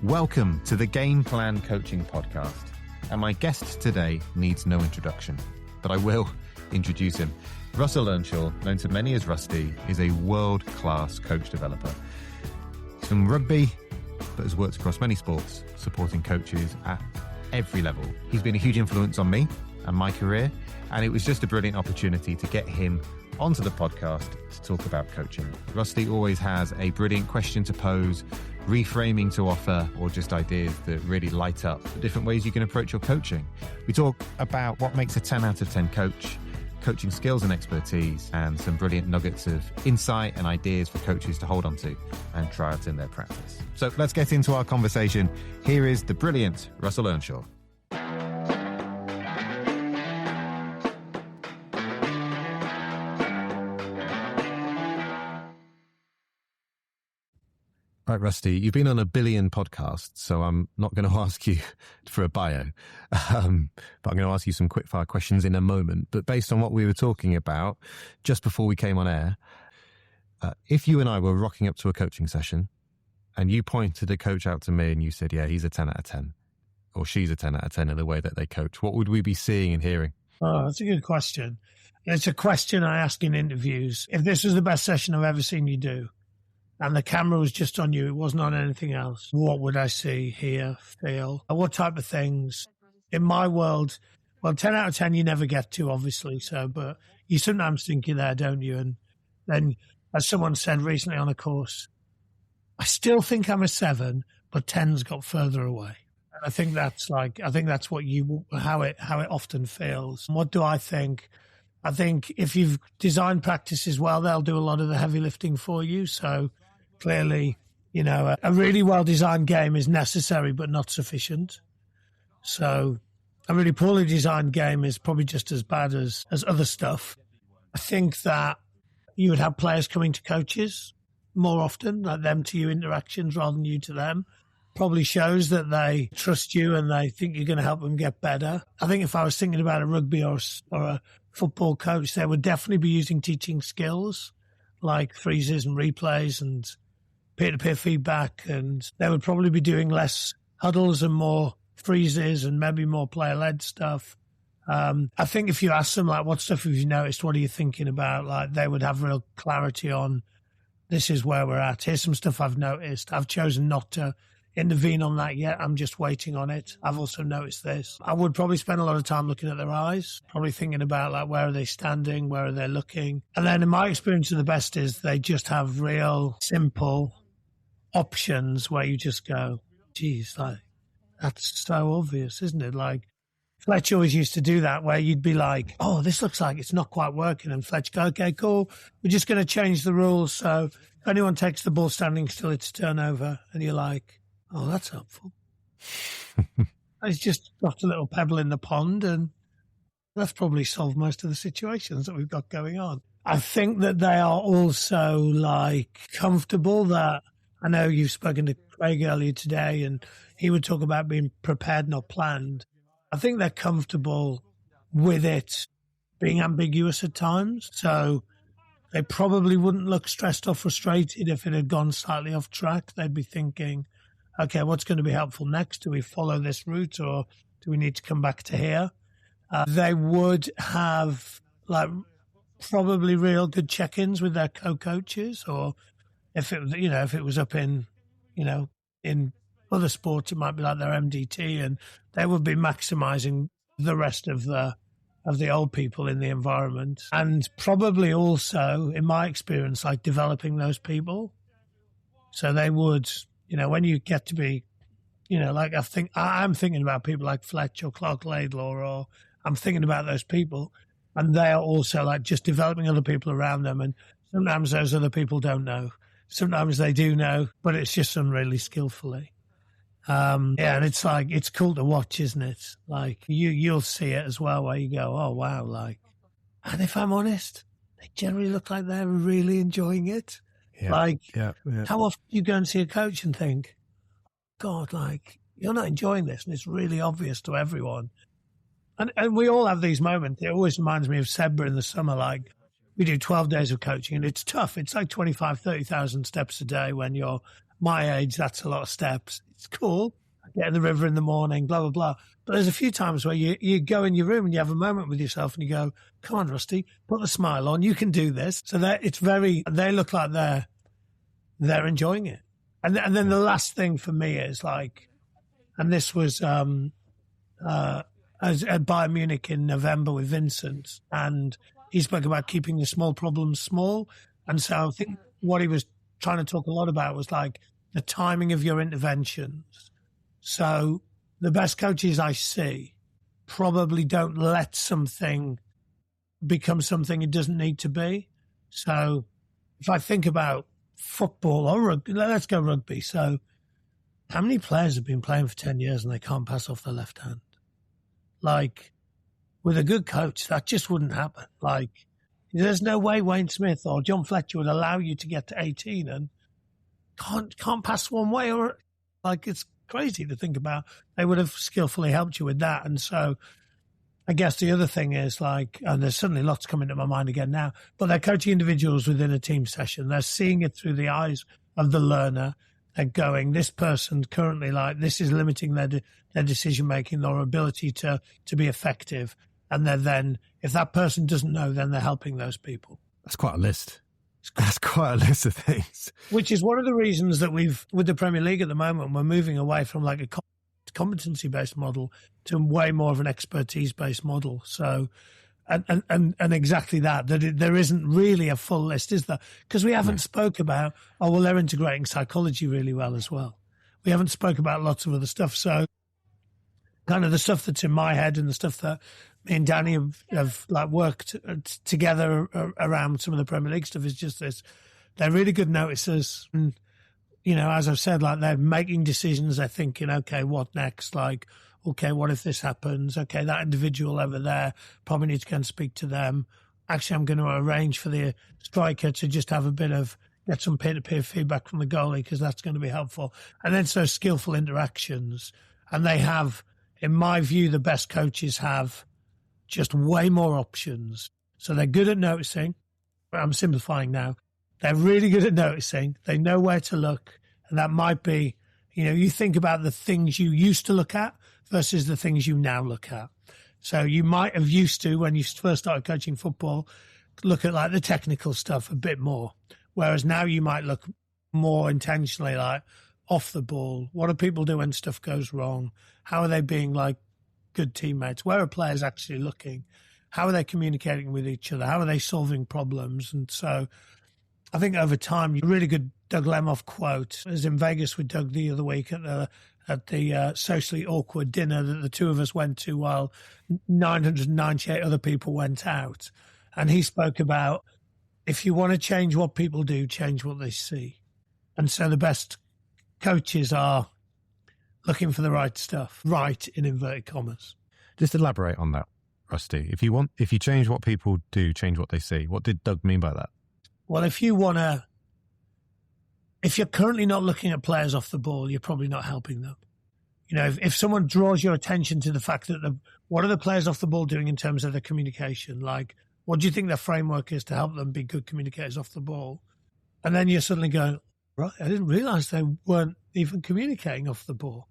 Welcome to the Game Plan Coaching Podcast. And my guest today needs no introduction, but I will introduce him. Russell Earnshaw, known to many as Rusty, is a world-class coach developer. He's from rugby, but has worked across many sports, supporting coaches at every level. He's been a huge influence on me and my career, and it was just a brilliant opportunity to get him onto the podcast to talk about coaching. Rusty always has a brilliant question to pose, reframing to offer, or just ideas that really light up the different ways you can approach your coaching. We talk about what makes a 10 out of 10 coach, coaching skills and expertise, and some brilliant nuggets of insight and ideas for coaches to hold on to and try out in their practice. So let's get into our conversation. Here is the brilliant Russell Earnshaw. Right, Rusty, you've been on a billion podcasts, so I'm not going to ask you for a bio, but I'm going to ask you some quickfire questions in a moment. But based on what we were talking about just before we came on air, if you and I were rocking up to a coaching session and you pointed a coach out to me and you said, yeah, he's a 10 out of 10, or she's a 10 out of 10 in the way that they coach, what would we be seeing and hearing? Oh, that's a good question. It's a question I ask in interviews. If this was the best session I've ever seen you do, and the camera was just on you, it wasn't on anything else, what would I see, hear, feel? What type of things? In my world, well, 10 out of 10 you never get to, obviously, but you sometimes think you're there, don't you? And then, as someone said recently on a course, I still think I'm a 7, but 10's got further away. And I think that's how it often feels. What do I think? I think if you've designed practices well, they'll do a lot of the heavy lifting for you. So clearly, a really well-designed game is necessary but not sufficient. So a really poorly designed game is probably just as bad as other stuff. I think that you would have players coming to coaches more often, like them to you interactions rather than you to them. Probably shows that they trust you and they think you're going to help them get better. I think if I was thinking about a rugby or a football coach, they would definitely be using teaching skills like freezes and replays and peer-to-peer feedback, and they would probably be doing less huddles and more freezes and maybe more player-led stuff. I think if you ask them, like, what stuff have you noticed, what are you thinking about, like, they would have real clarity on, this is where we're at. Here's some stuff I've noticed. I've chosen not to intervene on that yet. I'm just waiting on it. I've also noticed this. I would probably spend a lot of time looking at their eyes, probably thinking about, like, where are they standing, where are they looking. And then in my experience, the best is they just have real simple options where you just go, geez, like, that's so obvious, isn't it? Like, Fletch always used to do that, where you'd be like, oh, this looks like it's not quite working. And Fletch go, okay, cool. We're just going to change the rules. So if anyone takes the ball standing still, it's turnover. And you're like, oh, that's helpful. It's just dropped a little pebble in the pond, and that's probably solved most of the situations that we've got going on. I think that they are also, like, comfortable that, I know you've spoken to Craig earlier today, and he would talk about being prepared, not planned. I think they're comfortable with it being ambiguous at times. So they probably wouldn't look stressed or frustrated if it had gone slightly off track. They'd be thinking, okay, what's going to be helpful next? Do we follow this route, or do we need to come back to here? They would have, like, probably real good check-ins with their co-coaches, or if it was up in other sports, it might be like their MDT, and they would be maximizing the rest of the old people in the environment, and probably also, in my experience, like, developing those people. So they would, when you get to be, like, I'm thinking about people like Fletch or Clark Laidlaw, or I'm thinking about those people, and they are also, like, just developing other people around them. And sometimes those other people don't know. Sometimes they do know, but it's just done really skillfully. And it's like, it's cool to watch, isn't it? Like, you'll see it as well, where you go, oh, wow, like, and if I'm honest, they generally look like they're really enjoying it. Yeah, how often do you go and see a coach and think, God, like, you're not enjoying this, and it's really obvious to everyone. And we all have these moments. It always reminds me of Sebra in the summer, like, we do 12 days of coaching, and it's tough. It's like 25,000, 30,000 steps a day. When you're my age, that's a lot of steps. It's cool. I get in the river in the morning, blah, blah, blah. But there's a few times where you go in your room and you have a moment with yourself and you go, come on, Rusty, put the smile on. You can do this. So they look like they're enjoying it. And then the last thing for me is like, and this was as at Bayern Munich in November with Vincent, and he spoke about keeping the small problems small. And so I think what he was trying to talk a lot about was like the timing of your interventions. So the best coaches I see probably don't let something become something it doesn't need to be. So if I think about football or rugby, let's go rugby. So how many players have been playing for 10 years and they can't pass off their left hand? Like, with a good coach, that just wouldn't happen. Like, there's no way Wayne Smith or John Fletcher would allow you to get to 18 and can't pass one way. Or like, it's crazy to think about. They would have skillfully helped you with that. And so I guess the other thing is like, and there's certainly lots coming to my mind again now, but they're coaching individuals within a team session. They're seeing it through the eyes of the learner. They're going, this person currently, like, this is limiting their decision-making, their ability to be effective. And then, if that person doesn't know, then they're helping those people. That's quite a list. That's quite a list of things. Which is one of the reasons that with the Premier League at the moment, we're moving away from like a competency-based model to way more of an expertise-based model. So, and exactly that there isn't really a full list, is there? Because we haven't spoke about, they're integrating psychology really well as well. We haven't spoke about lots of other stuff. So kind of the stuff that's in my head and the stuff that me and Danny have like worked together around some of the Premier League stuff is just this. They're really good noticers. And, you know, as I've said, like they're making decisions. They're thinking, okay, what next? Like, okay, what if this happens? Okay, that individual over there, probably need to go and speak to them. Actually, I'm going to arrange for the striker to just have get some peer-to-peer feedback from the goalie because that's going to be helpful. And then so skillful interactions. And they have, in my view, the best coaches have just way more options. So they're good at noticing. I'm simplifying now. They're really good at noticing. They know where to look. And that might be, you know, you think about the things you used to look at versus the things you now look at. So you might have used to, when you first started coaching football, look at like the technical stuff a bit more. Whereas now you might look more intentionally like off the ball. What do people do when stuff goes wrong? How are they being like good teammates? Where are players actually looking? How are they communicating with each other? How are they solving problems? And so I think over time, a really good Doug Lemoff quote. I was in Vegas with Doug the other week at the socially awkward dinner that the two of us went to while 998 other people went out. And he spoke about, if you want to change what people do, change what they see. And so the best coaches are looking for the right stuff, right in inverted commas. Just elaborate on that, Rusty. If you change what people do, change what they see. What did Doug mean by that? Well, if you're currently not looking at players off the ball, you're probably not helping them. You know, if someone draws your attention to the fact that what are the players off the ball doing in terms of their communication? Like, what do you think their framework is to help them be good communicators off the ball? And then you're suddenly going, right, I didn't realize they weren't even communicating off the ball.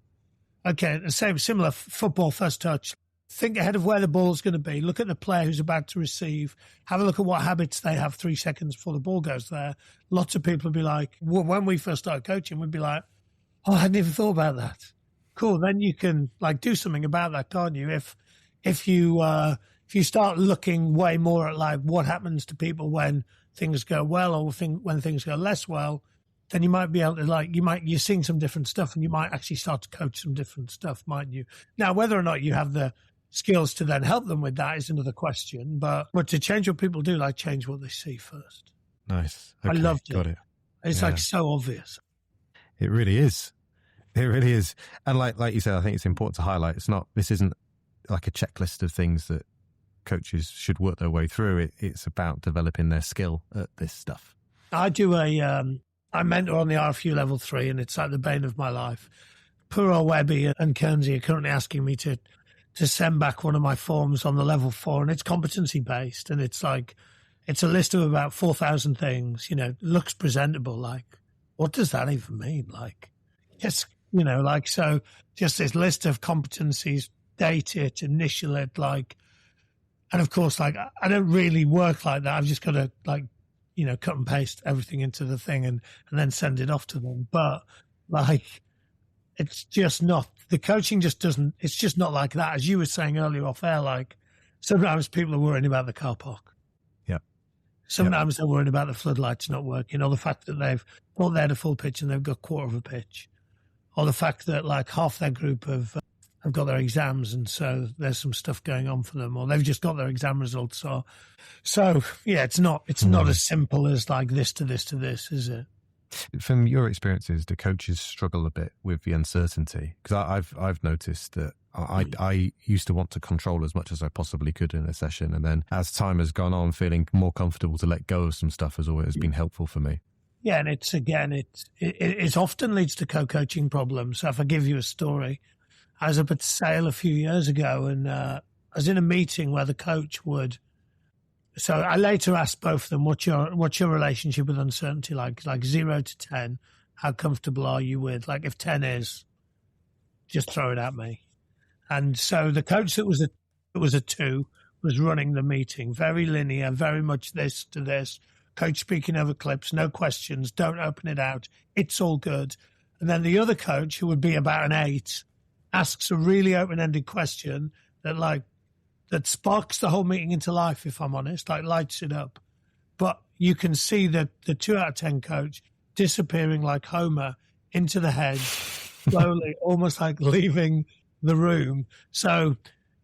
Okay, the same, similar football first touch. Think ahead of where the ball's going to be. Look at the player who's about to receive. Have a look at what habits they have 3 seconds before the ball goes there. Lots of people would be like, when we first started coaching, we'd be like, oh, I hadn't even thought about that. Cool. Then you can like do something about that, can't you? If you start looking way more at like what happens to people when things go well or when things go less well, then you might be able to you're seeing some different stuff and you might actually start to coach some different stuff, mightn't you? Now, whether or not you have the skills to then help them with that is another question. But to change what people do, like change what they see first. Nice. Okay, I loved it. Got it. It's like so obvious. It really is. It really is. And like you said, I think it's important to highlight. This isn't like a checklist of things that coaches should work their way through. It's about developing their skill at this stuff. I do I mentor on the RFU level 3 and it's like the bane of my life. Poor old Webby and Kernsey are currently asking me to send back one of my forms on the level 4 and it's competency based and it's like, it's a list of about 4,000 things, you know, looks presentable. Like, what does that even mean? Like, yes, You know, like, so just this list of competencies, date it, initial it, like, and of course, like, I don't really work like that. I've just got to, like, you know, cut and paste everything into the thing and then send it off to them. But, like, it's just not, the coaching just doesn't, it's just not like that. As you were saying earlier off air, like, sometimes people are worrying about the car park. Yeah. Sometimes they're worried about the floodlights not working, or the fact that they've thought they had a full pitch and they've got a quarter of a pitch, or the fact that, like, half their group have got their exams and so there's some stuff going on for them, or they've just got their exam results. Or so, yeah, it's not as simple as like this to this to this, is it? From your experiences, do coaches struggle a bit with the uncertainty? Because I've noticed that I used to want to control as much as I possibly could in a session, and then as time has gone on, feeling more comfortable to let go of some stuff has always been helpful for me. Yeah, and it often leads to co-coaching problems. So if I give you a story, I was up at Sale a few years ago, and I was in a meeting where the coach would. So I later asked both of them, what's your relationship with uncertainty like? Like 0 to 10, how comfortable are you with? Like, if 10 is, just throw it at me. And so the coach that was a 2 was running the meeting, very linear, very much this to this. Coach speaking over clips, no questions, don't open it out. It's all good. And then the other coach, who would be about an 8, asks a really open-ended question that sparks the whole meeting into life, if I'm honest, like lights it up. But you can see that the 2 out of 10 coach disappearing like Homer into the hedge, slowly, almost like leaving the room. So,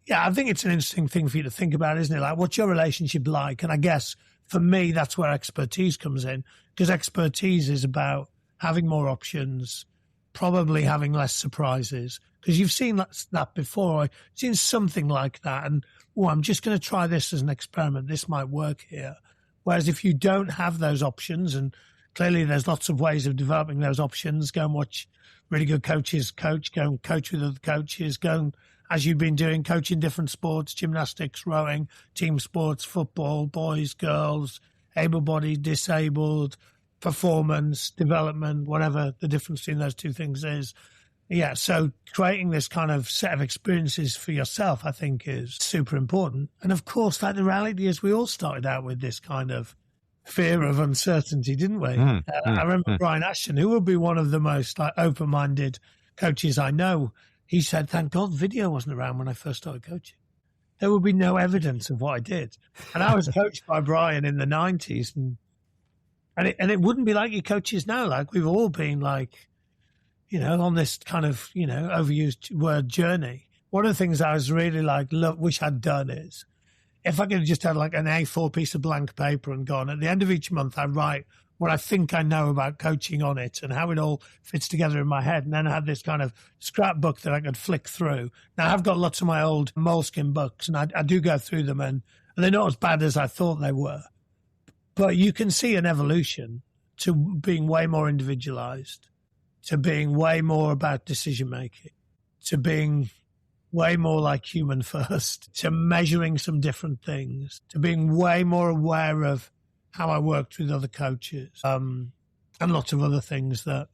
yeah, I think it's an interesting thing for you to think about, isn't it? Like, what's your relationship like? And I guess for me, that's where expertise comes in, because expertise is about having more options, probably having less surprises, because you've seen that before. I've seen something like that, and I'm just going to try this as an experiment. This might work here. Whereas if you don't have those options, and clearly there's lots of ways of developing those options, go and watch really good coaches coach, go and coach with other coaches, go and, as you've been doing, coach in different sports, gymnastics, rowing, team sports, football, boys, girls, able-bodied, disabled, performance, development, whatever the difference between those two things is. Yeah, so creating this kind of set of experiences for yourself, I think, is super important. And of course, like, the reality is we all started out with this kind of fear of uncertainty, didn't we? I remember Brian Ashton, who would be one of the most like open-minded coaches I know. He said, thank God video wasn't around when I first started coaching. There would be no evidence of what I did. And I was coached by Brian in the 90s, and it wouldn't be like your coaches now. Like, we've all been like, you know, on this kind of, you know, overused word journey. One of the things I was really like, wish I'd done is, if I could have just had like an A4 piece of blank paper and gone, at the end of each month, I write what I think I know about coaching on it and how it all fits together in my head. And then I had this kind of scrapbook that I could flick through. Now, I've got lots of my old Moleskine books, and I do go through them, and they're not as bad as I thought they were. But you can see an evolution to being way more individualized, to being way more about decision-making, to being way more like human first, to measuring some different things, to being way more aware of how I worked with other coaches, and lots of other things that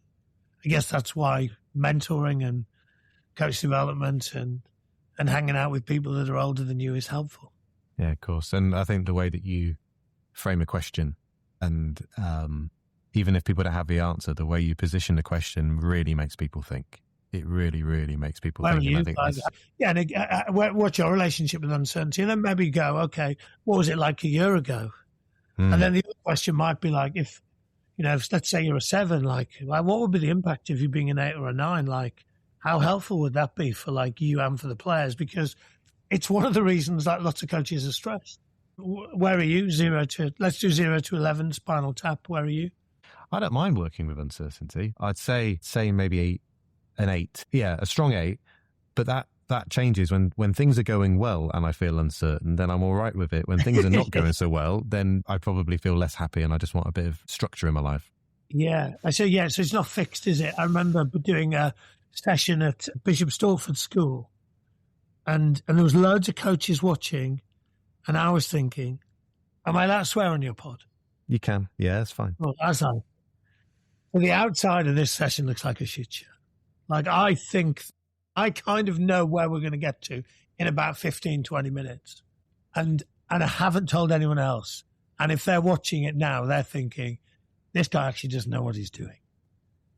I guess that's why mentoring and coach development and hanging out with people that are older than you is helpful. Yeah, of course. And I think the way that you frame a question, and even if people don't have the answer, the way you position the question really makes people think. It really, really makes people think. And I think what's your relationship with uncertainty? And then maybe go, okay, what was it like a year ago? And then the other question might be like, if, you know, let's say you're a 7, like what would be the impact of you being an 8 or a 9? Like, how helpful would that be for like you and for the players? Because it's one of the reasons that lots of coaches are stressed. Where are you? Let's do 0 to 11 spinal tap. Where are you? I don't mind working with uncertainty. I'd say maybe an 8. Yeah, a strong 8. But that changes when things are going well and I feel uncertain, then I'm all right with it. When things are not going so well, then I probably feel less happy and I just want a bit of structure in my life. Yeah. So it's not fixed, is it? I remember doing a session at Bishop Stortford School, and there was loads of coaches watching, and I was thinking, am I allowed to swear on your pod? You can. Yeah, that's fine. Well, that's fine. So the outside of this session looks like a shit show. Like, I think I kind of know where we're going to get to in about 15, 20 minutes. And I haven't told anyone else. And if they're watching it now, they're thinking, this guy actually doesn't know what he's doing.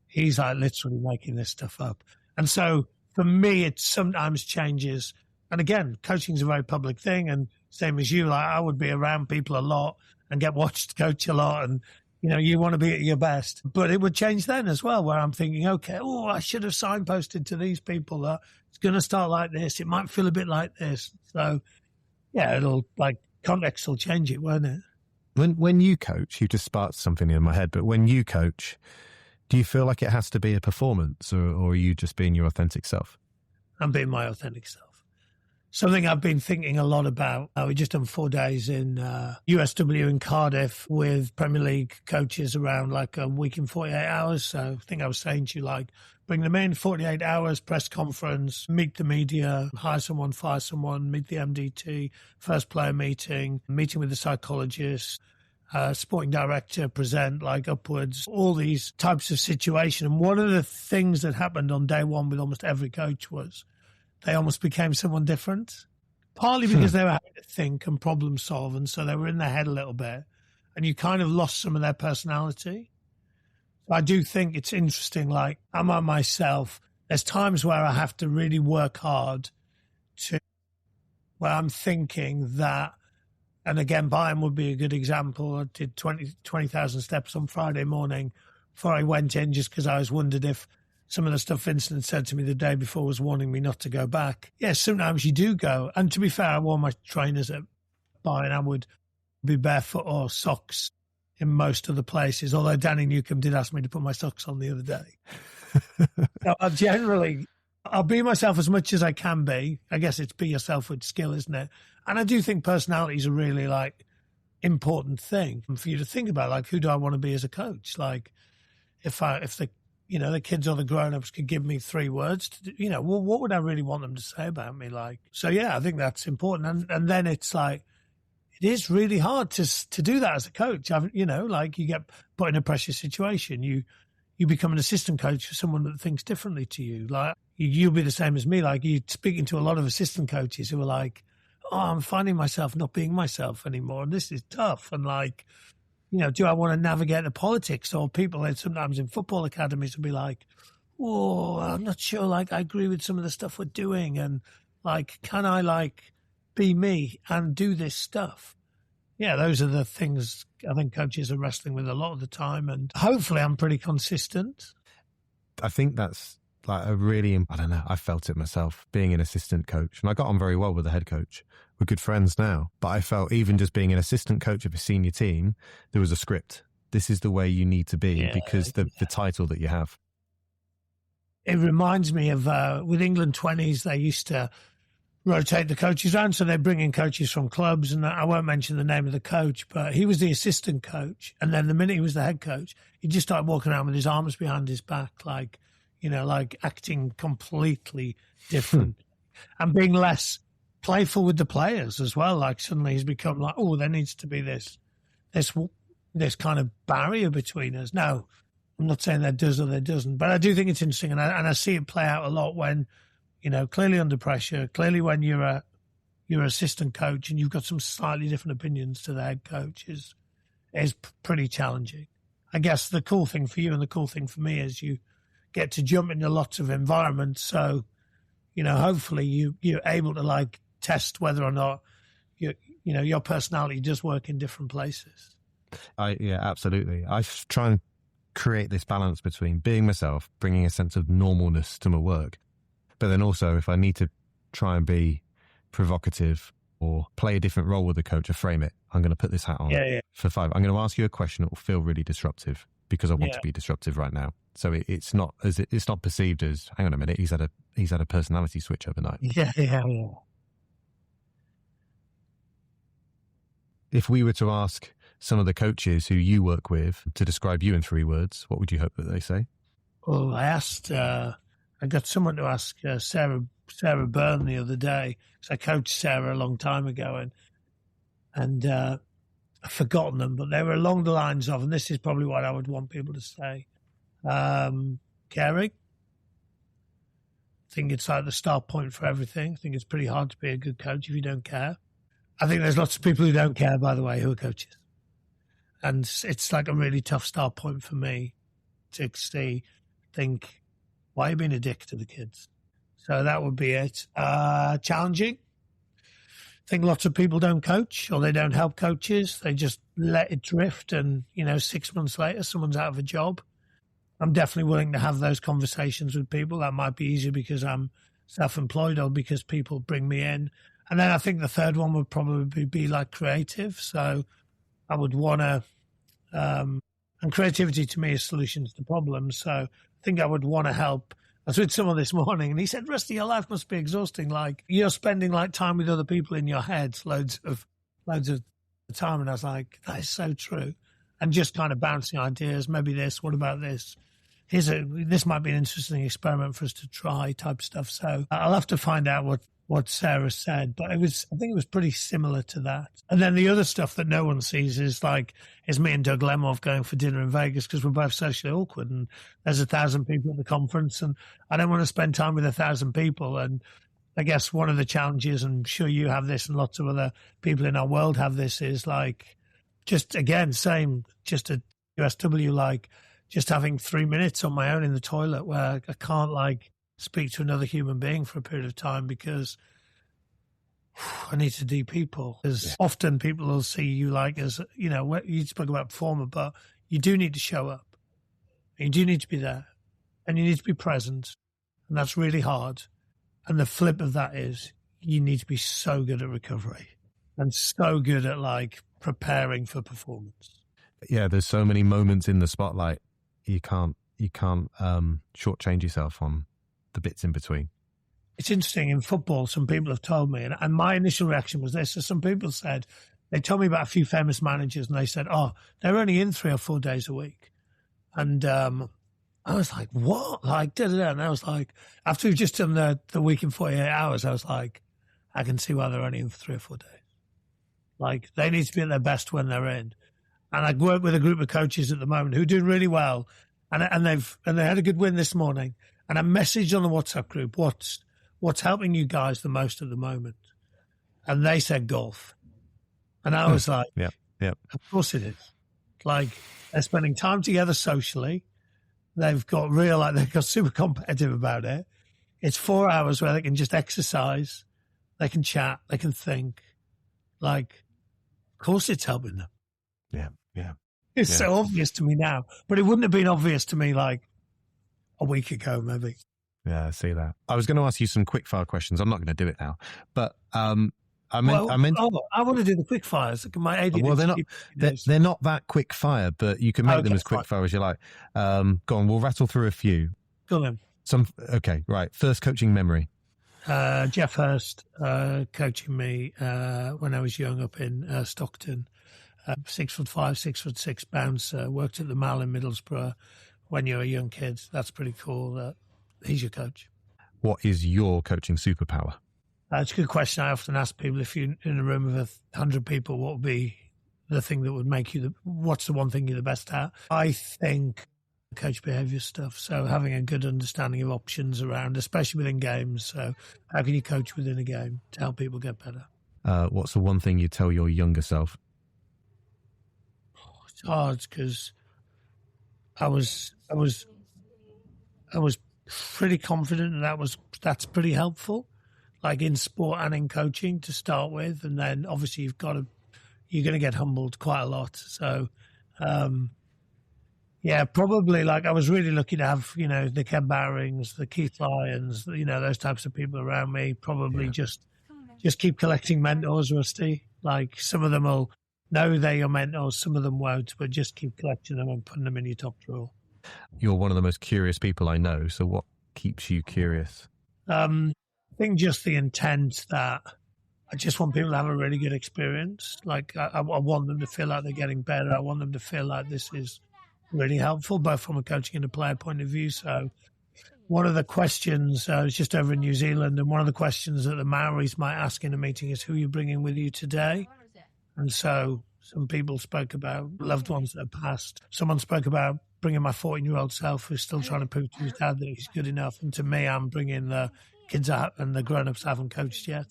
He's like literally making this stuff up. And so for me, it sometimes changes. And again, coaching is a very public thing. And same as you, like I would be around people a lot and get watched coach a lot. And, you know, you want to be at your best. But it would change then as well, where I'm thinking, okay, I should have signposted to these people that it's going to start like this. It might feel a bit like this. So, yeah, it'll like context will change it, won't it? When you coach, you just sparked something in my head, but when you coach, do you feel like it has to be a performance or are you just being your authentic self? I'm being my authentic self. Something I've been thinking a lot about. We just done 4 days in USW in Cardiff with Premier League coaches around like a week in 48 hours. So I think I was saying to you, like, bring them in, 48 hours, press conference, meet the media, hire someone, fire someone, meet the MDT, first player meeting with the psychologist, sporting director, present, like upwards, all these types of situation. And one of the things that happened on day one with almost every coach was they almost became someone different, partly because they were having to think and problem solve. And so they were in their head a little bit and you kind of lost some of their personality. I do think it's interesting, like I'm on myself. There's times where I have to really work hard where I'm thinking that, and again, Bayern would be a good example. I did 20,000 steps on Friday morning before I went in just because I was wondered if some of the stuff Vincent had said to me the day before was warning me not to go back. Yes, sometimes you do go. And to be fair, I wore my trainers at Bayern. I would be barefoot or socks in most of the places, although Danny Newcombe did ask me to put my socks on the other day. So I'll be myself as much as I can be. I guess it's be yourself with skill, isn't it? And I do think personality is a really like important thing for you to think about. Like, who do I want to be as a coach? Like, if the kids or the grown-ups could give me 3 words, what would I really want them to say about me? Like, so yeah, I think that's important. And then it's like, it is really hard to do that as a coach. Like you get put in a pressure situation. You become an assistant coach for someone that thinks differently to you. Like you'll be the same as me. Like you're speaking to a lot of assistant coaches who are like, oh, I'm finding myself not being myself anymore. And this is tough. And like, do I want to navigate the politics? Or people that sometimes in football academies will be like, oh, I'm not sure. Like I agree with some of the stuff we're doing. And like, can I like be me and do this stuff? Yeah, those are the things I think coaches are wrestling with a lot of the time. And hopefully I'm pretty consistent. I think that's like I don't know, I felt it myself being an assistant coach. And I got on very well with the head coach. We're good friends now. But I felt even just being an assistant coach of a senior team, there was a script. This is the way you need to be because the title that you have. It reminds me of with England 20s, they used to rotate the coaches around. So they bring in coaches from clubs, and I won't mention the name of the coach, but he was the assistant coach. And then the minute he was the head coach, he just started walking around with his arms behind his back, like acting completely different and being less playful with the players as well. Like suddenly he's become like, oh, there needs to be this kind of barrier between us. No, I'm not saying there does or there doesn't, but I do think it's interesting. And I see it play out a lot when, clearly under pressure, clearly when you're an assistant coach and you've got some slightly different opinions to the head coach is pretty challenging. I guess the cool thing for you and the cool thing for me is you get to jump into lots of environments. So, hopefully you're able to like test whether or not your personality does work in different places. Yeah, absolutely. I try and create this balance between being myself, bringing a sense of normalness to my work. But then also, if I need to try and be provocative or play a different role with the coach or frame it, I'm going to put this hat on for 5. I'm going to ask you a question that will feel really disruptive because I want to be disruptive right now. So it's not perceived as, hang on a minute, he's had a personality switch overnight. Yeah. If we were to ask some of the coaches who you work with to describe you in 3 words, what would you hope that they say? Well, I got someone to ask Sarah Byrne the other day, because I coached Sarah a long time ago, and I've forgotten them, but they were along the lines of, and this is probably what I would want people to say, caring, I think it's like the start point for everything. I think it's pretty hard to be a good coach if you don't care. I think there's lots of people who don't care, by the way, who are coaches. And it's like a really tough start point for me to think, why are you being a dick to the kids? So that would be it. Challenging. I think lots of people don't coach or they don't help coaches. They just let it drift and, 6 months later, someone's out of a job. I'm definitely willing to have those conversations with people. That might be easier because I'm self-employed or because people bring me in. And then I think the third one would probably be like creative. So I would want to, and creativity to me is solutions to problems. So I think I would want to help. I was with someone this morning and he said, Rusty, your life must be exhausting. Like you're spending like time with other people in your head, loads of the time. And I was like, that is so true. And just kind of bouncing ideas, maybe this, what about this? This might be an interesting experiment for us to try type stuff. So I'll have to find out what Sarah said, but I think it was pretty similar to that. And then the other stuff that no one sees is me and Doug Lemov going for dinner in Vegas because we're both socially awkward and there's 1,000 people at the conference and I don't want to spend time with 1,000 people. And I guess one of the challenges, and I'm sure you have this and lots of other people in our world have this, is like, just again, same, just at USW, like just having 3 minutes on my own in the toilet where I can't like speak to another human being for a period of time because I need to do people. Because often people will see you like as, you spoke about performer, but you do need to show up. You do need to be there and you need to be present. And that's really hard. And the flip of that is you need to be so good at recovery and so good at like preparing for performance. Yeah, there's so many moments in the spotlight. You can't shortchange yourself on the bits in between. It's interesting in football, some people have told me, and my initial reaction was this. So some people said, they told me about a few famous managers and they said, they're only in 3 or 4 days a week. And I was like, what? Like, da-da-da. And I was like, after we've just done the week in 48 hours, I was like, I can see why they're only in for 3 or 4 days. Like, they need to be at their best when they're in. And I work with a group of coaches at the moment who are doing really well. And they had a good win this morning. And I messaged on the WhatsApp group, what's helping you guys the most at the moment? And they said golf. And I was like, yeah, of course it is. Like, they're spending time together socially. They've got super competitive about it. It's 4 hours where they can just exercise. They can chat. They can think. Like, of course it's helping them. Yeah. It's so obvious to me now, but it wouldn't have been obvious to me like a week ago, maybe. Yeah, I see that. I was going to ask you some quickfire questions. I'm not going to do it now, but I want to do the quick fires. My ADHD. Well, they're not that quick fire, but you can make them as quick fire as you like. Go on, we'll rattle through a few. Go on. Okay, right. First coaching memory. Jeff Hurst coaching me when I was young up in Stockton. 6'5", 6'6" bouncer. Worked at the Mall in Middlesbrough when you're a young kid. That's pretty cool. He's your coach. What is your coaching superpower? It's a good question. I often ask people, if you're in a room of 100 people, what would be the thing that would make you what's the one thing you're the best at? I think coach behaviour stuff. So having a good understanding of options around, especially within games. So how can you coach within a game to help people get better? What's the one thing you tell your younger self? It's hard because I was pretty confident and that's pretty helpful, like in sport and in coaching to start with, and then obviously you're going to get humbled quite a lot. So, probably like I was really lucky to have the Ken Bowrings, the Keith Lyons, those types of people around me. Probably just keep collecting mentors, Rusty. Like some of them will know they're your mentors, some of them won't, but just keep collecting them and putting them in your top drawer. You're one of the most curious people I know. So what keeps you curious? I think just the intent that I just want people to have a really good experience. Like I want them to feel like they're getting better. I want them to feel like this is really helpful, both from a coaching and a player point of view. So one of the questions, I was just over in New Zealand, and one of the questions that the Maoris might ask in a meeting is, who are you bringing with you today? And so some people spoke about loved ones that have passed. Someone spoke about bringing my 14-year-old self who's still trying to prove to his dad that he's good enough. And to me, I'm bringing the kids out and the grown-ups haven't coached yet.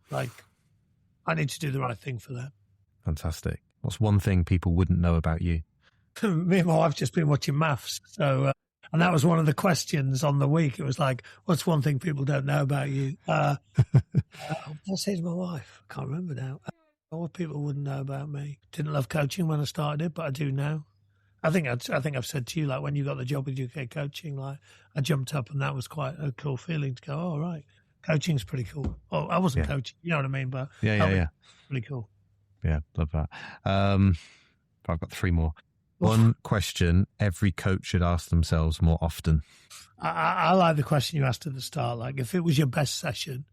Like, I need to do the right thing for them. Fantastic. What's one thing people wouldn't know about you? Me and my wife just been watching maths. So, and that was one of the questions on the week. It was like, what's one thing people don't know about you? What did I say to my wife? I can't remember now. What people wouldn't know about me. Didn't love coaching when I started it, but I do now. I think I've said to you, like, when you got the job with UK Coaching, like, I jumped up and that was quite a cool feeling to go, oh, right, coaching's pretty cool. Oh, I wasn't coaching, you know what I mean? But yeah. Pretty cool. Yeah, love that. I've got 3 more. One question every coach should ask themselves more often. I like the question you asked at the start. Like, if it was your best session,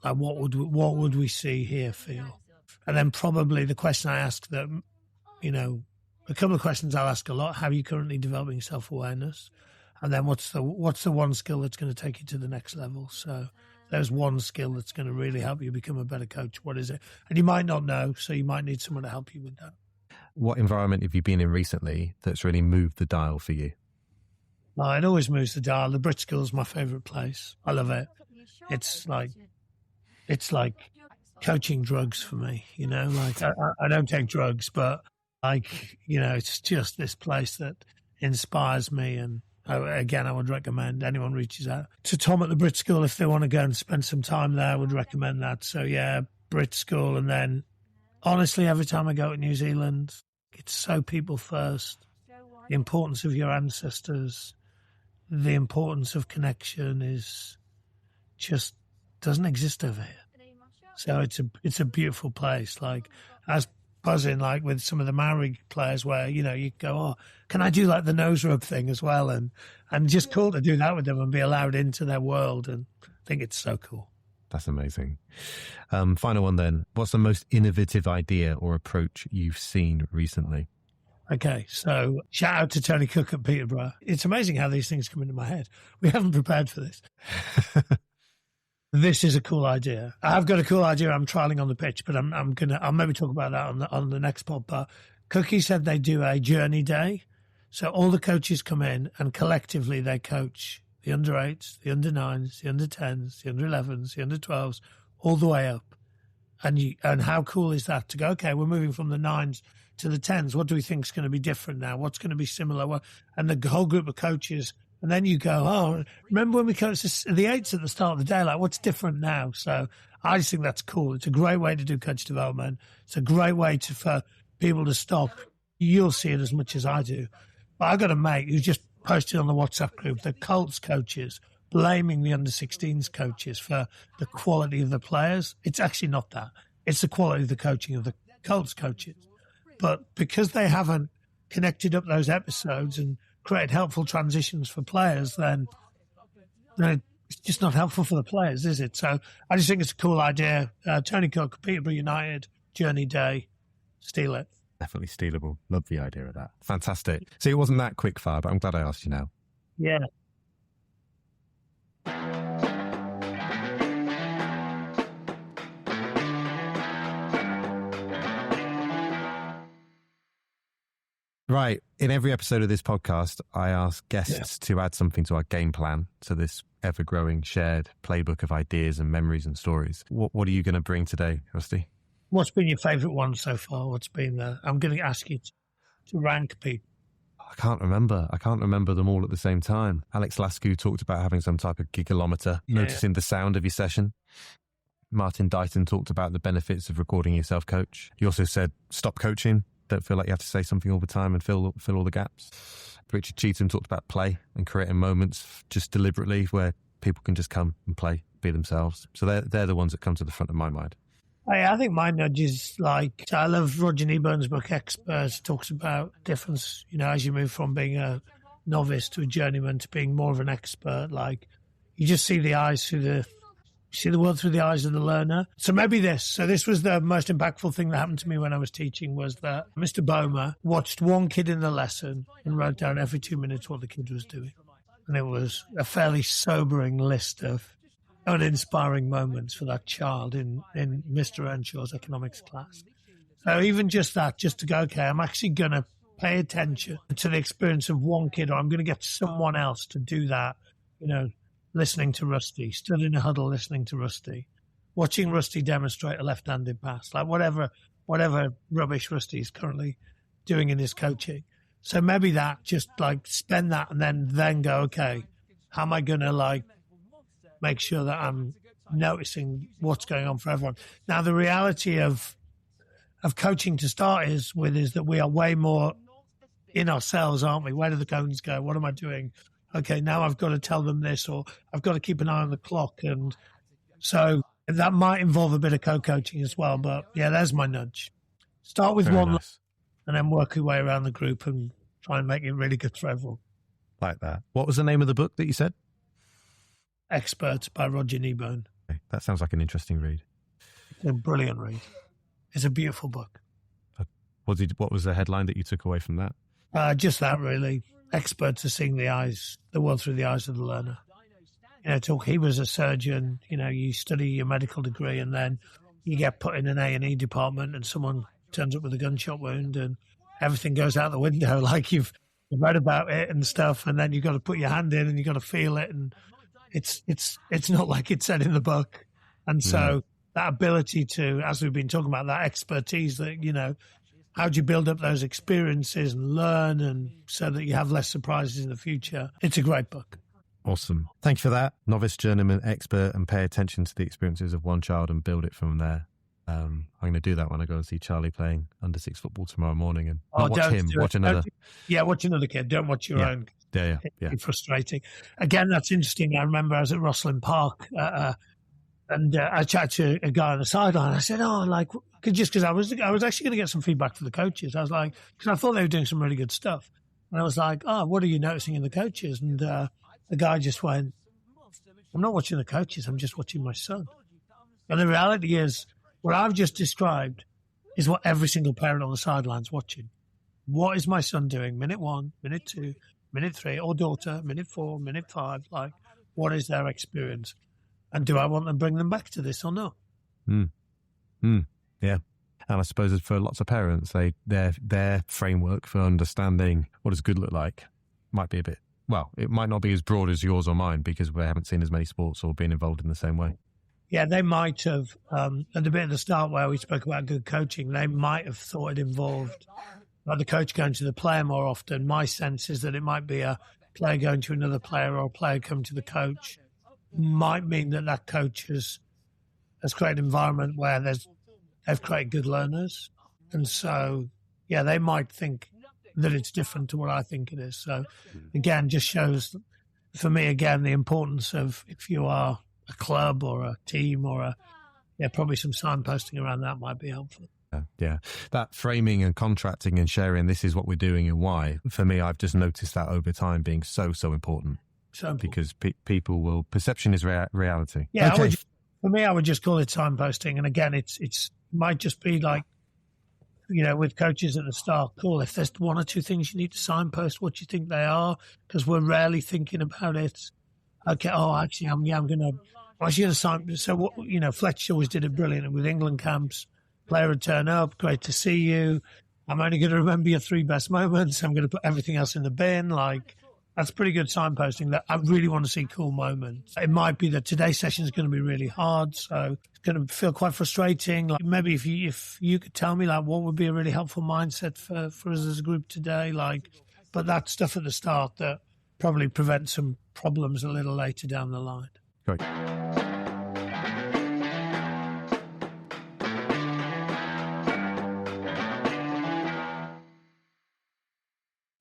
like, what would we see, hear, feel? And then probably the question I ask that, you know, a couple of questions I'll ask a lot. How are you currently developing self-awareness? And then what's the one skill that's going to take you to the next level? So there's one skill that's going to really help you become a better coach. What is it? And you might not know, so you might need someone to help you with that. What environment have you been in recently that's really moved the dial for you? It always moves the dial. The Brit School is my favourite place. I love it. It's like coaching drugs for me, you know. Like, I don't take drugs, but, like, you know, it's just this place that inspires me. And again, I would recommend anyone reaches out to Tom at the Brit School if they want to go and spend some time there. I would recommend that. So yeah, Brit School. And then honestly, every time I go to New Zealand, it's so people first. The importance of your ancestors, the importance of connection is just doesn't exist over here. So it's a beautiful place. Like, I was buzzing, like, with some of the Maori players where, you know, you go, oh, can I do like the nose rub thing as well? And just cool to do that with them and be allowed into their world. And I think it's so cool. That's amazing. Final one then. What's the most innovative idea or approach you've seen recently? Okay, so shout out to Tony Cook at Peterborough. It's amazing how these things come into my head. We haven't prepared for this. This is a cool idea. I've got a cool idea I'm trialing on the pitch, but I'll maybe talk about that on the next pod. But Cookie said they do a journey day. So all the coaches come in and collectively they coach the under 8s, the under 9s, the under 10s, the under 11s, the under 12s, all the way up. And how cool is that to go, okay, we're moving from the 9s to the 10s. What do we think is going to be different now? What's going to be similar? And the whole group of coaches. And then you go, oh, remember when we coached the 8s at the start of the day? Like, what's different now? So I just think that's cool. It's a great way to do coach development. It's a great way for people to stop. You'll see it as much as I do. But I got a mate who just posted on the WhatsApp group, the Colts coaches blaming the under-16s coaches for the quality of the players. It's actually not that. It's the quality of the coaching of the Colts coaches. But because they haven't connected up those episodes and create helpful transitions for players, then it's just not helpful for the players, is it? So I just think it's a cool idea. Tony Cook, Peterborough United, Journey Day, steal it. Definitely stealable. Love the idea of that. Fantastic. See, it wasn't that quick fire, but I'm glad I asked you now. Yeah. Right. In every episode of this podcast, I ask guests to add something to our game plan, to this ever-growing shared playbook of ideas and memories and stories. What are you going to bring today, Rusty? What's been your favourite one so far? What's been I'm going to ask you to rank people. I can't remember them all at the same time. Alex Lascu talked about having some type of gigalometer, noticing the sound of your session. Martin Dighton talked about the benefits of recording yourself coach. He also said, stop coaching. Don't feel like you have to say something all the time and fill all the gaps. Richard Cheetham talked about play and creating moments just deliberately where people can just come and play, be themselves. So they're the ones that come to the front of my mind. I think my nudge is like, I love Roger Neyburn's book, Experts, talks about difference, you know, as you move from being a novice to a journeyman to being more of an expert. Like, you just see the world through the eyes of the learner. So maybe this. So this was the most impactful thing that happened to me when I was teaching, was that Mr. Bomer watched one kid in the lesson and wrote down every 2 minutes what the kid was doing. And it was a fairly sobering list of uninspiring moments for that child in Mr. Earnshaw's economics class. So even just that, just to go, okay, I'm actually going to pay attention to the experience of one kid, or I'm going to get someone else to do that, listening to Rusty, stood in a huddle listening to Rusty, watching Rusty demonstrate a left-handed pass, like whatever rubbish Rusty is currently doing in his coaching. So maybe that, just like spend that and then go, okay, how am I going to make sure that I'm noticing what's going on for everyone? Now, the reality of coaching to start is that we are way more in ourselves, aren't we? Where do the cones go? What am I doing? Okay, now I've got to tell them this, or I've got to keep an eye on the clock. And so that might involve a bit of co-coaching as well. But yeah, there's my nudge. Start with one and then work your way around the group and try and make it really good for everyone. Like that. What was the name of the book that you said? Experts by Roger Neyburn. Okay, that sounds like an interesting read. It's a brilliant read. It's a beautiful book. What was the headline that you took away from that? Just that, really. Experts are seeing the world through the eyes of the learner. He was a surgeon. You study your medical degree and then you get put in an A&E department and someone turns up with a gunshot wound and everything goes out the window, like you've read about it and stuff, and then you've got to put your hand in and you've got to feel it, and it's not like it's said in the book. And so that ability to, as we've been talking about, that expertise, that, how do you build up those experiences and learn, and so that you have less surprises in the future? It's a great book. Awesome. Thank you for that. Novice, journeyman, expert, and pay attention to the experiences of one child and build it from there. I'm going to do that when I go and see Charlie playing under-6 football tomorrow morning, and not watch him, watch another. Watch another kid. Don't watch your own. Yeah. It's frustrating. Again, that's interesting. I remember I was at Rosslyn Park, and I chatted to a guy on the sideline. I said, because I was actually going to get some feedback from the coaches. I was like, because I thought they were doing some really good stuff. And I was like, what are you noticing in the coaches? And the guy just went, I'm not watching the coaches, I'm just watching my son. And the reality is, what I've just described is what every single parent on the sideline's watching. What is my son doing? Minute 1, minute 2, minute 3, or daughter, minute 4, minute 5. Like, what is their experience? And do I want to bring them back to this or not? Yeah. And I suppose for lots of parents, their framework for understanding what does good look like might be it might not be as broad as yours or mine, because we haven't seen as many sports or been involved in the same way. Yeah, they might have, at the bit at the start where we spoke about good coaching, they might have thought it involved the coach going to the player more often. My sense is that it might be a player going to another player, or a player coming to the coach. Might mean that coach has created an environment where they've created good learners. And so, yeah, they might think that it's different to what I think it is. So, again, just shows, for me, again, the importance of, if you are a club or a team or probably some signposting around that might be helpful. Yeah. That framing and contracting and sharing, this is what we're doing and why. For me, I've just noticed that over time being so important. So important. Because people will, perception is reality. Yeah. Okay. For me, I would just call it signposting. And again, it's might just be like, with coaches at the start, cool, if there's 1 or 2 things you need to signpost, what do you think they are? Because we're rarely thinking about it. Okay, actually, I'm going to sign. So, Fletcher always did it brilliant with England camps. Player would turn up, great to see you. I'm only going to remember your 3 best moments. I'm going to put everything else in the bin. Like, that's pretty good signposting, that I really want to see cool moments. It might be that today's session is going to be really hard, so it's going to feel quite frustrating. Like, maybe if you could tell me, like, what would be a really helpful mindset for us as a group today, but that stuff at the start that probably prevents some problems a little later down the line. Great.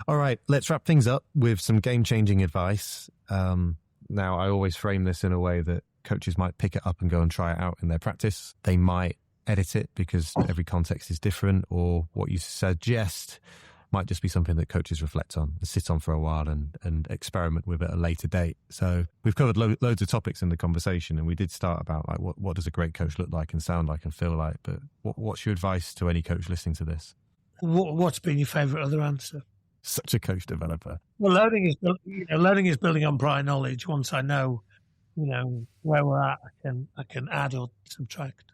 All right, let's wrap things up with some game-changing advice. Now, I always frame this in a way that coaches might pick it up and go and try it out in their practice. They might edit it because every context is different, or what you suggest might just be something that coaches reflect on and sit on for a while and experiment with at a later date. So we've covered loads of topics in the conversation, and we did start about like what does a great coach look like and sound like and feel like. But what's your advice to any coach listening to this? What's been your favourite other answer? Such a coach developer. Well, learning is building on prior knowledge. Once I know, where we're at, I can add or subtract.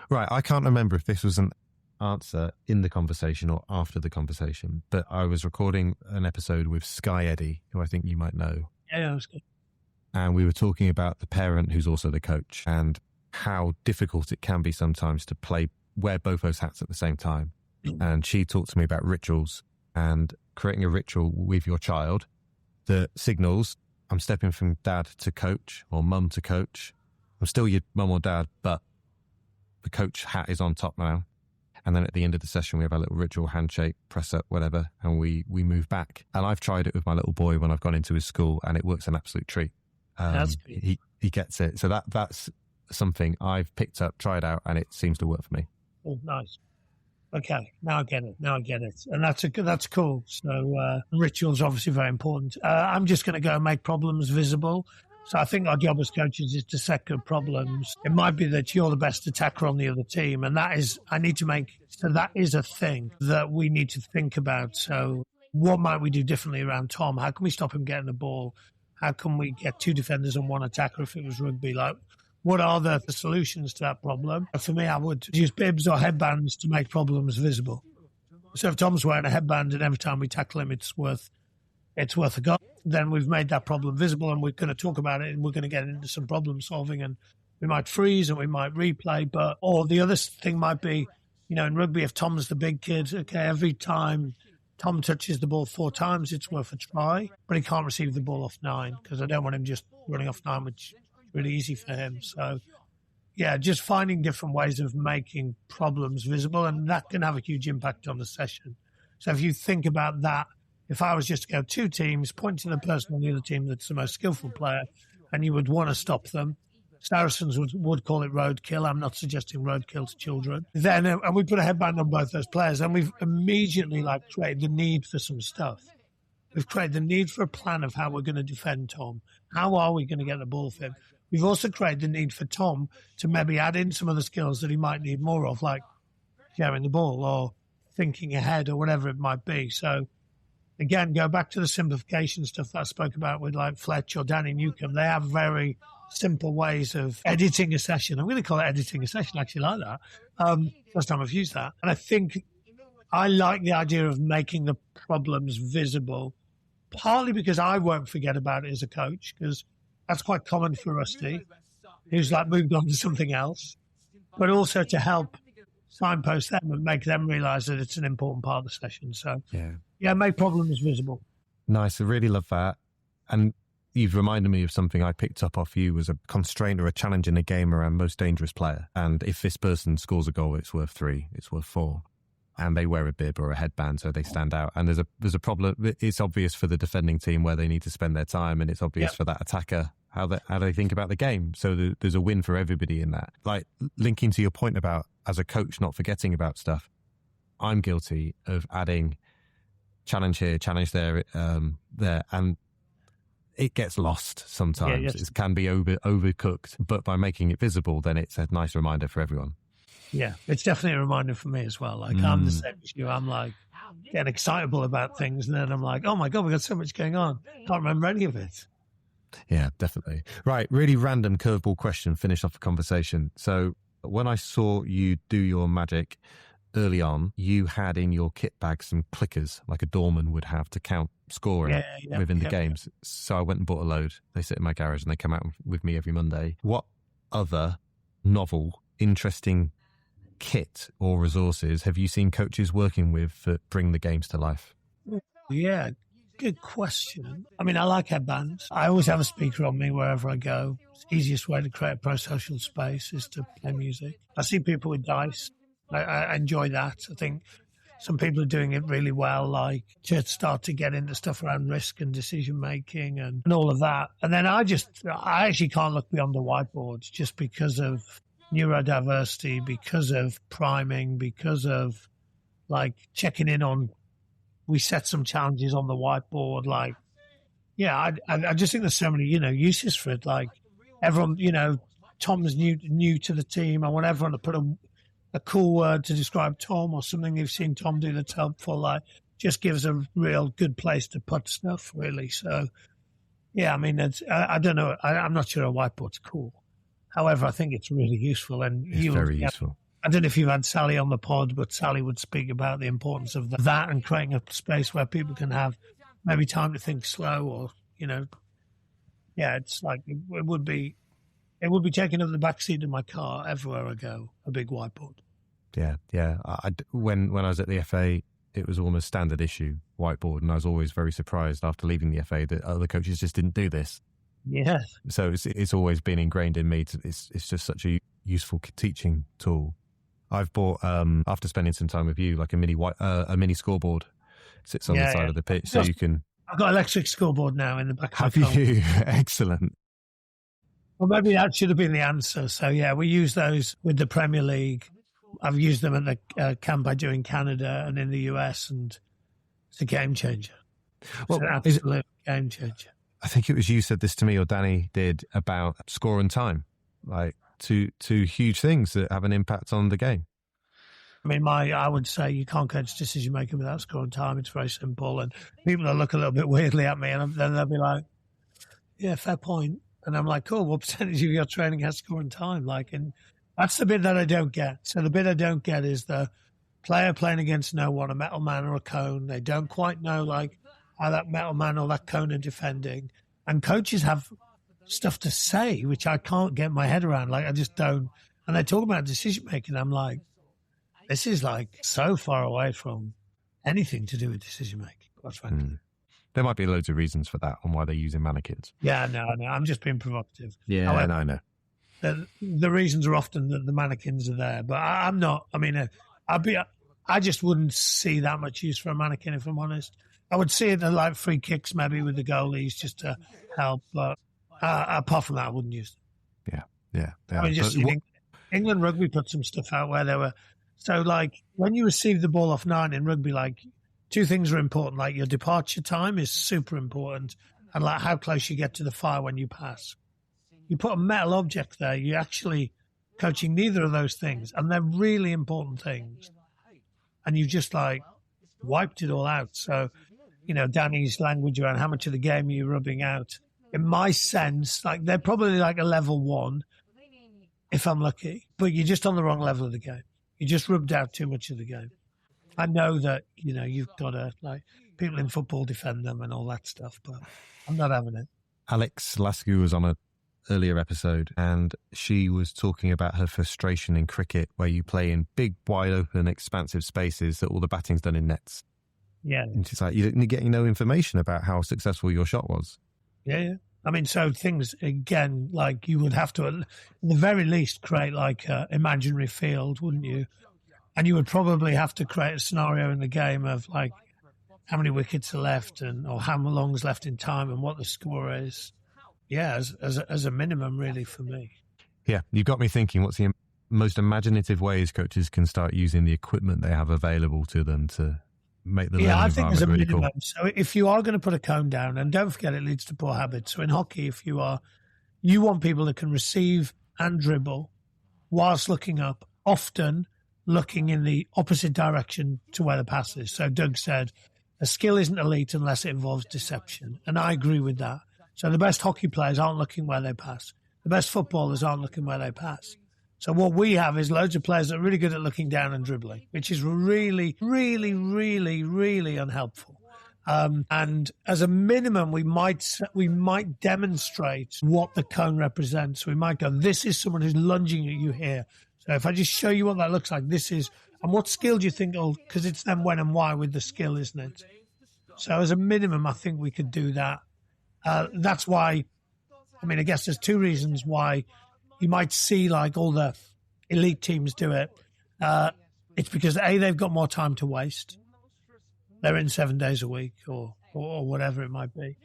Right. I can't remember if this was an answer in the conversation or after the conversation, but I was recording an episode with Sky Eddie, who I think you might know. Yeah, that's good. And we were talking about the parent who's also the coach and how difficult it can be sometimes to wear both those hats at the same time. And she talked to me about rituals and creating a ritual with your child that signals I'm stepping from dad to coach or mum to coach. I'm still your mum or dad, but the coach hat is on top now. And then at the end of the session, we have a little ritual handshake, press up, whatever, and we move back. And I've tried it with my little boy when I've gone into his school, and it works an absolute treat. He gets it. So that's something I've picked up, tried out, and it seems to work for me. Oh, nice. Okay, now I get it. And that's cool. So rituals are obviously very important. I'm just going to go and make problems visible. So I think our job as coaches is to set good problems. It might be that you're the best attacker on the other team, and that is a thing that we need to think about. So what might we do differently around Tom? How can we stop him getting the ball? How can we get two defenders and one attacker if it was rugby? Like, what are the solutions to that problem? For me, I would use bibs or headbands to make problems visible. So if Tom's wearing a headband and every time we tackle him, it's worth a go, then we've made that problem visible and we're going to talk about it and we're going to get into some problem solving and we might freeze and we might replay. Or the other thing might be, in rugby, if Tom's the big kid, okay, every time Tom touches the ball 4 times, it's worth a try, but he can't receive the ball off 9 because I don't want him just running off 9, which is really easy for him. So, yeah, just finding different ways of making problems visible, and that can have a huge impact on the session. So if you think about that, if I was just to go 2 teams, point to the person on the other team that's the most skillful player, and you would want to stop them. Saracens would call it roadkill. I'm not suggesting roadkill to children. Then, and we put a headband on both those players, and we've immediately created the need for some stuff. We've created the need for a plan of how we're going to defend Tom. How are we going to get the ball for him? We've also created the need for Tom to maybe add in some of the skills that he might need more of, like sharing the ball or thinking ahead or whatever it might be. So, again, go back to the simplification stuff that I spoke about with like Fletch or Danny Newcomb. They have very simple ways of editing a session. I'm going to call it editing a session. I actually like that. First time I've used that. And I think I like the idea of making the problems visible, partly because I won't forget about it as a coach, because that's quite common for Rusty, who's moved on to something else, but also to help signpost them and make them realise that it's an important part of the session. So, yeah, make problems visible. Nice. I really love that. And you've reminded me of something I picked up off you was a constraint or a challenge in a game around most dangerous player. And if this person scores a goal, it's worth 3, it's worth 4. And they wear a bib or a headband so they stand out. And there's a problem. It's obvious for the defending team where they need to spend their time, and it's obvious for that attacker how they think about the game. So there's a win for everybody in that. Like, linking to your point about, as a coach, not forgetting about stuff, I'm guilty of adding challenge here, challenge there, and it gets lost sometimes. It can be overcooked, but by making it visible, then it's a nice reminder for everyone. Yeah, it's definitely a reminder for me as well. I'm the same as you. I'm getting excitable about things, and then I'm like, oh my God, we've got so much going on. Can't remember any of it. Yeah, definitely. Right, really random curveball question, finish off the conversation. So when I saw you do your magic early on, you had in your kit bag some clickers, like a doorman would have to count scoring within the games. So I went and bought a load. They sit in my garage and they come out with me every Monday. What other novel, interesting kit or resources have you seen coaches working with that bring the games to life? Yeah, good question. I mean, I like headbands. I always have a speaker on me wherever I go. It's the easiest way to create a pro-social space is to play music. I see people with dice. I enjoy that. I think some people are doing it really well, to start to get into stuff around risk and decision-making and all of that. And then I actually can't look beyond the whiteboards just because of neurodiversity, because of priming, because of checking in on, we set some challenges on the whiteboard. I just think there's so many, uses for it. Everyone, Tom's new to the team. I want everyone to put a cool word to describe Tom or something they've seen Tom do that's helpful. Just gives a real good place to put stuff, really. So, yeah, I mean, I don't know. I'm not sure a whiteboard's cool. However, I think it's really useful. And it's very useful. I don't know if you've had Sally on the pod, but Sally would speak about the importance of that and creating a space where people can have maybe time to think slow or, it's like it would be taking up the backseat of my car everywhere I go, a big whiteboard. Yeah. When I was at the FA, it was almost standard issue whiteboard, and I was always very surprised after leaving the FA that other coaches just didn't do this. Yeah. So it's always been ingrained in me. It's just such a useful teaching tool. I've bought after spending some time with you, like a mini scoreboard sits on the side of the pitch, so you can. I've got an electric scoreboard now in the back. Have you? Excellent. Well, maybe that should have been the answer. So yeah, we use those with the Premier League. I've used them at the camp I do in Canada and in the US, and it's a game changer. It's an absolute game changer. I think it was you said this to me, or Danny did, about score and time, like two huge things that have an impact on the game. I mean, I would say you can't coach decision making without score and time. It's very simple, and people will look a little bit weirdly at me, and then they'll be like, "Yeah, fair point." And I'm like, "Cool. What percentage of your training has score and time?" And that's the bit that I don't get. So the bit I don't get is the player playing against no one, a metal man or a cone. They don't quite know how that metal man or that cone are defending. And coaches have stuff to say, which I can't get my head around. I just don't. And they talk about decision making. I'm like, this is so far away from anything to do with decision making, quite frankly. There might be loads of reasons for that on why they're using mannequins. Yeah, no, I'm just being provocative. Yeah, however, I know. The reasons are often that the mannequins are there, but I'm not. I mean, I just wouldn't see that much use for a mannequin, if I'm honest. I would see it at free kicks, maybe with the goalies, just to help. But apart from that, I wouldn't use them. Yeah. I mean, England rugby put some stuff out where they were. So, when you receive the ball off 9 in rugby, two things are important. Your departure time is super important, and how close you get to the fire when you pass. You put a metal object there, you're actually coaching neither of those things, and they're really important things. And you've just wiped it all out. So, Danny's language around how much of the game are you rubbing out? In my sense, they're probably a level 1, if I'm lucky, but you're just on the wrong level of the game. You just rubbed out too much of the game. I know that, you've got to, people in football defend them and all that stuff, but I'm not having it. Alex Lascu was on an earlier episode, and she was talking about her frustration in cricket, where you play in big, wide open, expansive spaces that all the batting's done in nets. Yeah. And she's like, you're getting no information about how successful your shot was. Yeah. I mean, so things, again, you would have to, at the very least, create an imaginary field, wouldn't you? And you would probably have to create a scenario in the game of how many wickets are left or how long's left in time and what the score is. Yeah, as a minimum, really, for me. Yeah, you've got me thinking, what's the most imaginative ways coaches can start using the equipment they have available to them to make the learning environment really cool? So if you are going to put a cone down, and don't forget it leads to poor habits. So in hockey, you want people that can receive and dribble whilst looking up, often looking in the opposite direction to where the pass is. So Doug said, a skill isn't elite unless it involves deception. And I agree with that. So the best hockey players aren't looking where they pass. The best footballers aren't looking where they pass. So what we have is loads of players that are really good at looking down and dribbling, which is really, really, really, really unhelpful. And as a minimum, we might demonstrate what the cone represents. We might go, this is someone who's lunging at you here. So if I just show you what that looks like, this is, and what skill do you think? Because it's then when and why with the skill, isn't it? So as a minimum, I think we could do that. That's why, I guess there's two reasons why you might see all the elite teams do it. It's because A, they've got more time to waste. They're in 7 days a week or whatever it might be.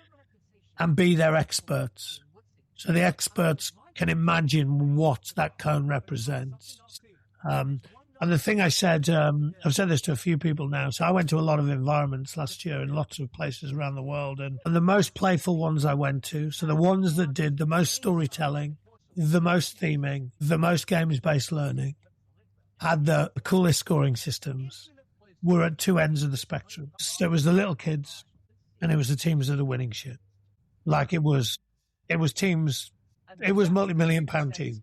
And B, they're experts. So the experts can imagine what that cone represents. And the thing I said, I've said this to a few people now. So I went to a lot of environments last year in lots of places around the world. And the most playful ones I went to, so the ones that did the most storytelling, the most theming, the most games-based learning, had the coolest scoring systems, were at two ends of the spectrum. So it was the little kids and it was the teams that are winning shit. It was teams it was multi-million pound teams.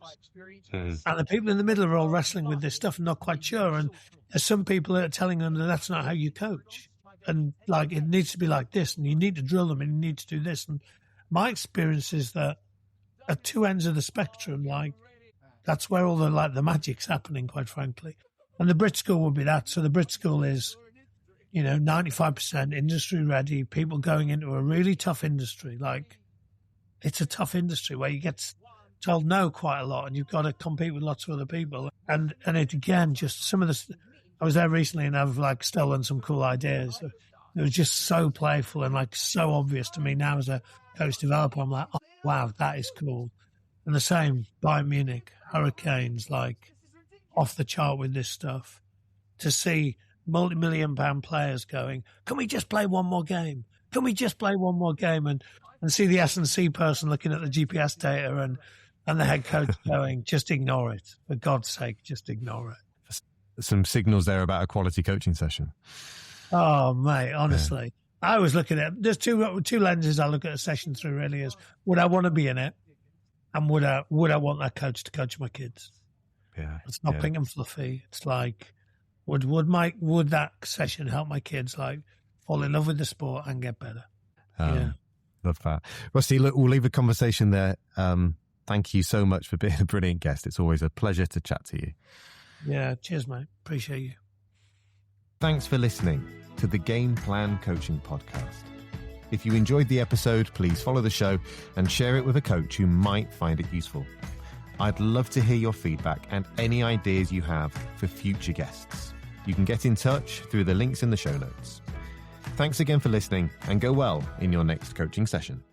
And the people in the middle are all wrestling with this stuff and not quite sure. And there's some people that are telling them that that's not how you coach. And like, it needs to be like this, and you need to drill them, and you need to do this. And my experience is that at two ends of the spectrum, like, that's where all the magic's happening, quite frankly. And the Brit School would be that. So the Brit School is, 95% industry ready, people going into a really tough industry. Like, it's a tough industry where you get told no quite a lot, and you've got to compete with lots of other people. And it, again, just some of the, I was there recently and I've like stolen some cool ideas. It was just so playful and like so obvious to me now as a coach developer. I'm like, oh, wow, that is cool. And the same, Bayern Munich, Hurricanes, like off the chart with this stuff. To see multi-million pound players going, can we just play one more game? Can we just play one more game? And see the S&C person looking at the GPS data and the head coach going, just ignore it. For God's sake, just ignore it. Some signals there about a quality coaching session. Oh, mate, honestly. Yeah. I was looking at, there's two lenses I look at a session through really is, would I want to be in it? And would I want that coach to coach my kids? Yeah. It's not pink and fluffy. It's like, would that session help my kids like fall in love with the sport and get better? Love that. Rusty, look, we'll leave the conversation there. Thank you so much for being a brilliant guest. It's always a pleasure to chat to you. Yeah, cheers, mate. Appreciate you. Thanks for listening to the Game Plan Coaching Podcast. If you enjoyed the episode, please follow the show and share it with a coach who might find it useful. I'd love to hear your feedback and any ideas you have for future guests. You can get in touch through the links in the show notes. Thanks again for listening, and go well in your next coaching session.